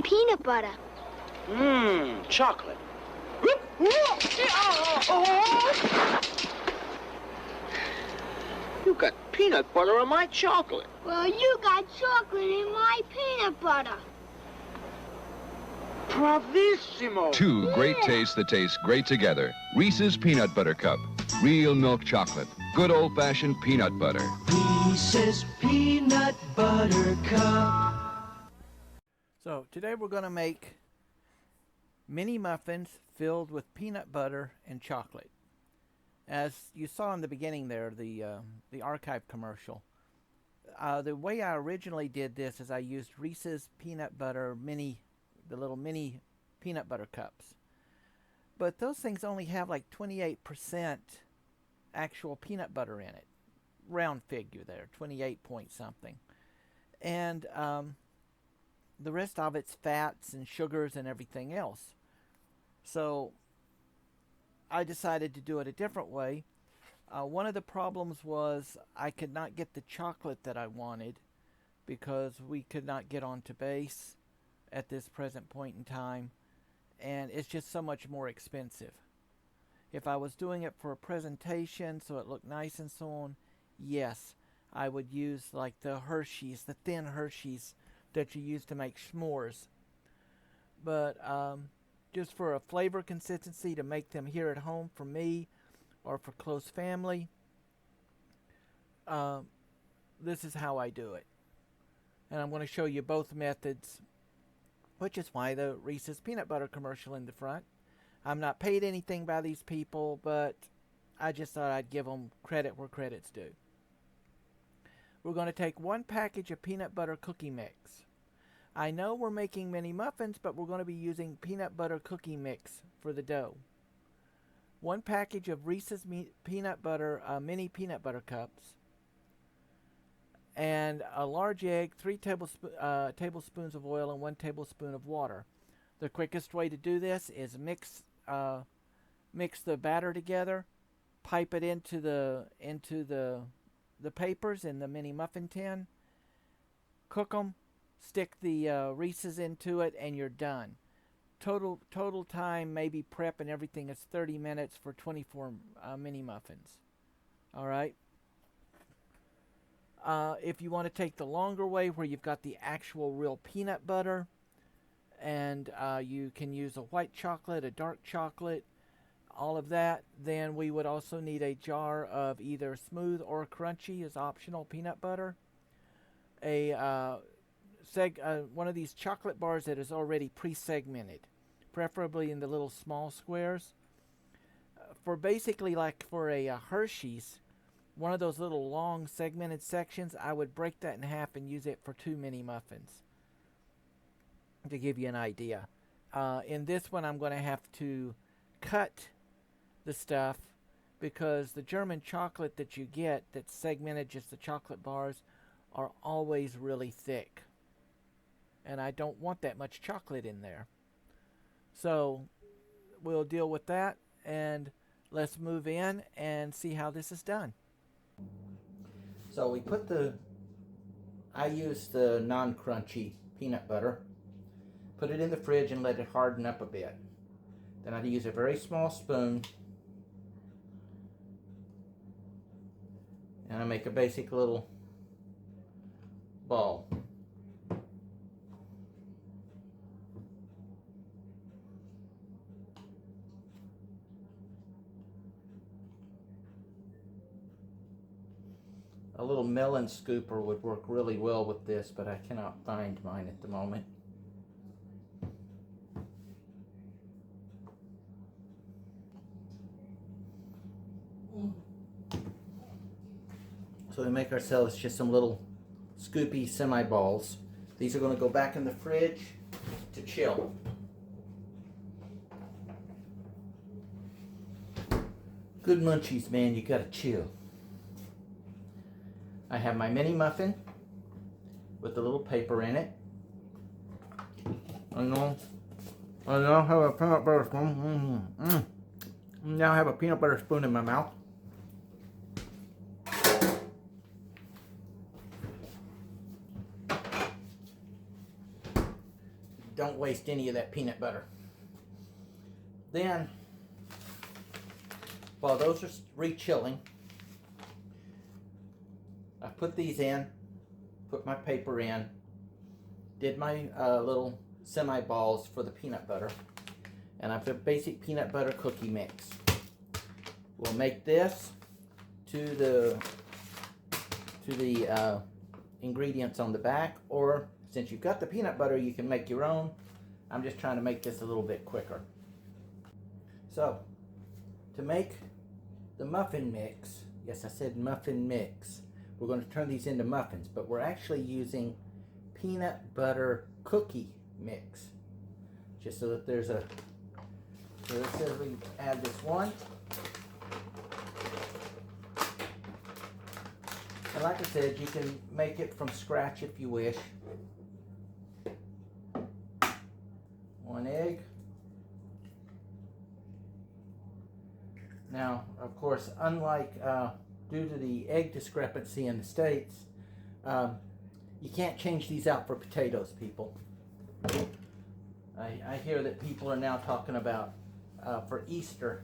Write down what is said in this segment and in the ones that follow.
peanut butter. Mmm, chocolate. You got peanut butter on my chocolate. Well, you got chocolate in my peanut butter. Bravissimo. Two great tastes that taste great together. Reese's Peanut Butter Cup. Real milk chocolate. Good old-fashioned peanut butter. Reese's Peanut Butter Cup. So today we're going to make mini muffins filled with peanut butter and chocolate. As you saw in the beginning there, the archive commercial, the way I originally did this is I used Reese's peanut butter the little mini peanut butter cups. But those things only have like 28% actual peanut butter in it. Round figure there, 28 point something. And the rest of it's fats and sugars and everything else. So I decided to do it a different way. One of the problems was I could not get the chocolate that I wanted because we could not get onto base at this present point in time, and it's just so much more expensive. If I was doing it for a presentation so it looked nice and so on, yes, I would use like the Hershey's, the thin Hershey's that you use to make s'mores. But just for a flavor consistency to make them here at home for me or for close family, this is how I do it. And I'm going to show you both methods, which is why the Reese's peanut butter commercial in the front. I'm not paid anything by these people, but I just thought I'd give them credit where credit's due. We're going to take 1 package of peanut butter cookie mix. I know we're making mini muffins, but we're going to be using peanut butter cookie mix for the dough. 1 package of Reese's peanut butter mini peanut butter cups. And a large egg, 3 tablespoons of oil, and 1 tablespoon of water. The quickest way to do this is mix the batter together, pipe it into the papers in the mini muffin tin, cook them, stick the Reese's into it, and you're done. Total time, maybe prep and everything, is 30 minutes for 24 mini muffins. All right. If you want to take the longer way where you've got the actual real peanut butter, and you can use a white chocolate, a dark chocolate, all of that, then we would also need a jar of either smooth or crunchy as optional peanut butter, one of these chocolate bars that is already pre-segmented, preferably in the little small squares. For basically like for a Hershey's, one of those little long segmented sections, I would break that in half and use it for 2 mini muffins, to give you an idea. In this one, I'm going to have to cut the stuff because the German chocolate that you get that's segmented, just the chocolate bars, are always really thick. And I don't want that much chocolate in there. So we'll deal with that, and let's move in and see how this is done. So I use the non-crunchy peanut butter, put it in the fridge and let it harden up a bit. Then I use a very small spoon, and I make a basic little ball. A little melon scooper would work really well with this, but I cannot find mine at the moment. So we make ourselves just some little scoopy semi-balls. These are going to go back in the fridge to chill. Good munchies, man, you gotta chill. I have my mini muffin with the little paper in it. I now have a peanut butter spoon. Now I have a peanut butter spoon in my mouth. don't waste any of that peanut butter. Then, while those are re-chilling, I put these in, put my paper in, did my little semi-balls for the peanut butter, and I've got basic peanut butter cookie mix. We'll make this to the ingredients on the back, or since you've got the peanut butter, you can make your own. I'm just trying to make this a little bit quicker. So, to make the muffin mix, yes, I said muffin mix, we're going to turn these into muffins, but we're actually using peanut butter cookie mix. Just so that there's a, so this says we add this one. And like I said, you can make it from scratch if you wish. 1 egg. Now, of course, unlike due to the egg discrepancy in the States, you can't change these out for potatoes, people. I hear that people are now talking about for Easter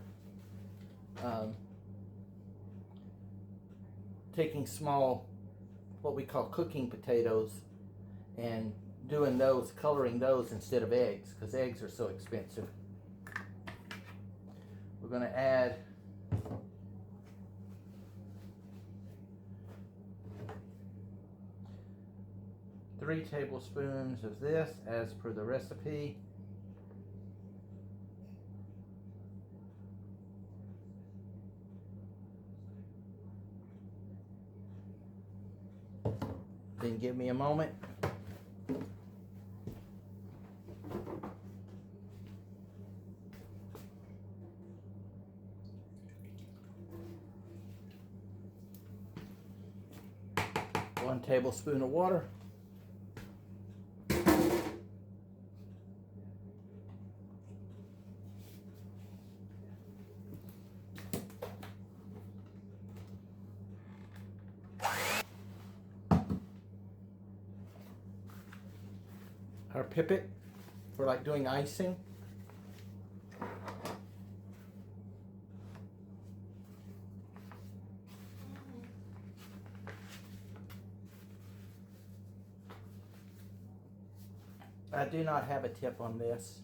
taking small, what we call cooking potatoes, and doing those, coloring those instead of eggs, because eggs are so expensive. We're going to add three tablespoons of this as per the recipe. Then give me a moment. One tablespoon of water. Our pipette for like doing icing. I do not have a tip on this.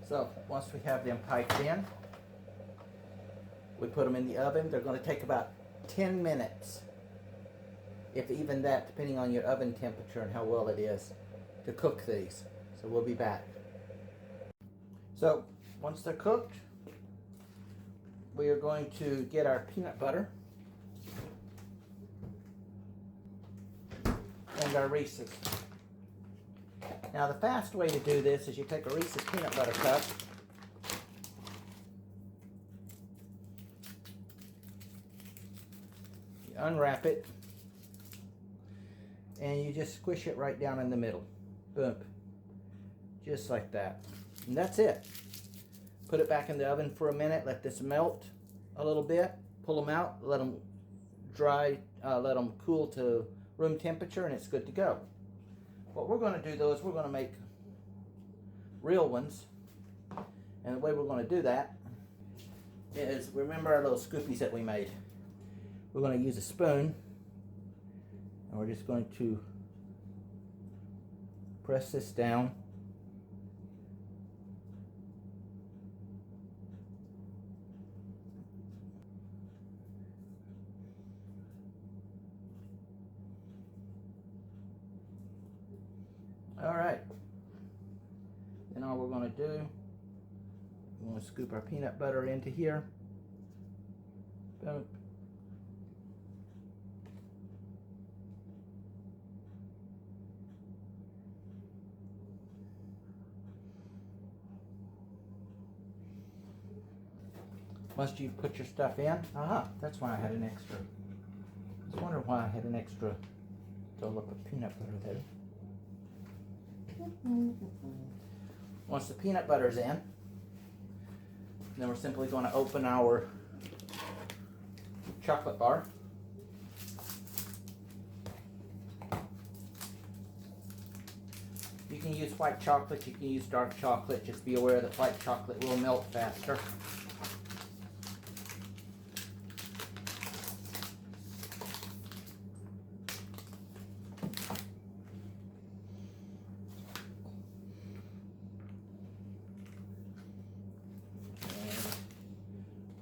So once we have them piped in, we put them in the oven. They're going to take about 10 minutes, if even that, depending on your oven temperature and how well it is, to cook these. So we'll be back. So once they're cooked, we are going to get our peanut butter and our Reese's. Now the fast way to do this is you take a Reese's peanut butter cup, you unwrap it, and you just squish it right down in the middle. Boom. Just like that. And that's it. Put it back in the oven for a minute, let this melt a little bit, pull them out, let them dry, let them cool to room temperature, and it's good to go. What we're going to do though is we're going to make real ones, and the way we're going to do that is, remember our little scoopies that we made. We're going to use a spoon, and we're just going to press this down. Alright, then all we're going to do, we're going to scoop our peanut butter into here. Boom. Once you put your stuff in, aha, that's why I had an extra. I was wondering why I had an extra dollop of peanut butter there. Once the peanut butter's in, then we're simply going to open our chocolate bar. You can use white chocolate, you can use dark chocolate. Just be aware that white chocolate will melt faster.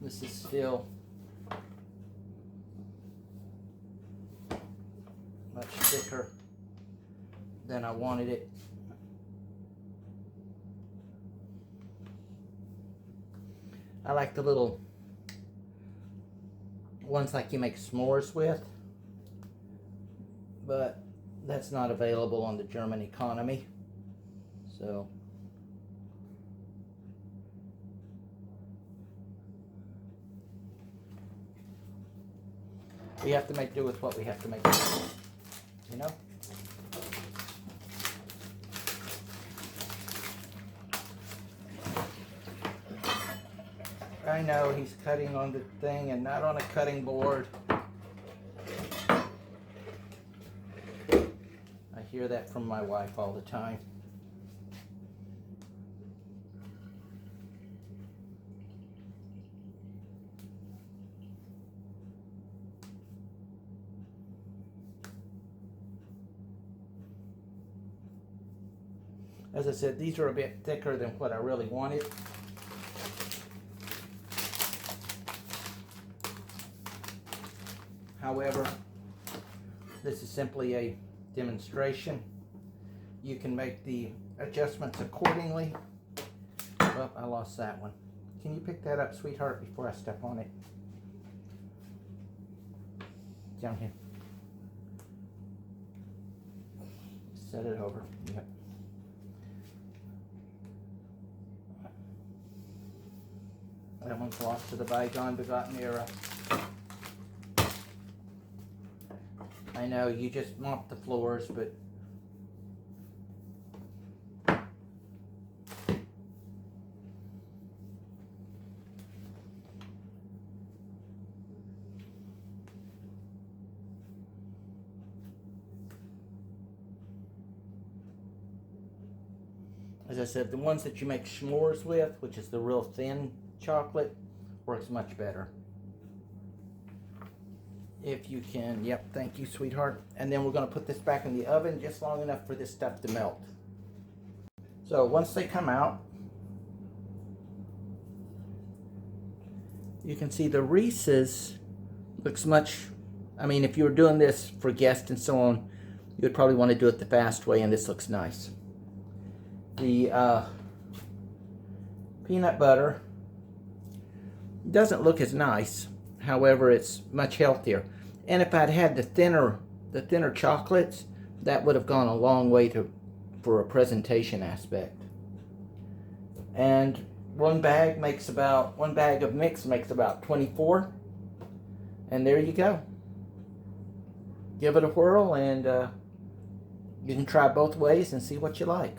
This is still much thicker than I wanted it. I like the little ones like you make s'mores with, but that's not available on the German economy. So we have to make do with what we have to make do with, you know? I know he's cutting on the thing and not on a cutting board. I hear that from my wife all the time. As I said, these are a bit thicker than what I really wanted. However, this is simply a demonstration. You can make the adjustments accordingly. Well, I lost that one. Can you pick that up, sweetheart, before I step on it? Down here. Set it over. Yep. That one's lost to the bygone begotten era. I know you just mop the floors, but as I said, the ones that you make s'mores with, which is the real thin chocolate, works much better. If you can, yep, thank you, sweetheart. And then we're going to put this back in the oven just long enough for this stuff to melt. So once they come out, you can see the Reese's looks much, I mean, if you were doing this for guests and so on, you would probably want to do it the fast way, and this looks nice. The peanut butter doesn't look as nice. However, it's much healthier. And if I'd had the thinner chocolates, that would have gone a long way for a presentation aspect. And one bag of mix makes about 24. And there you go. Give it a whirl, and you can try both ways and see what you like.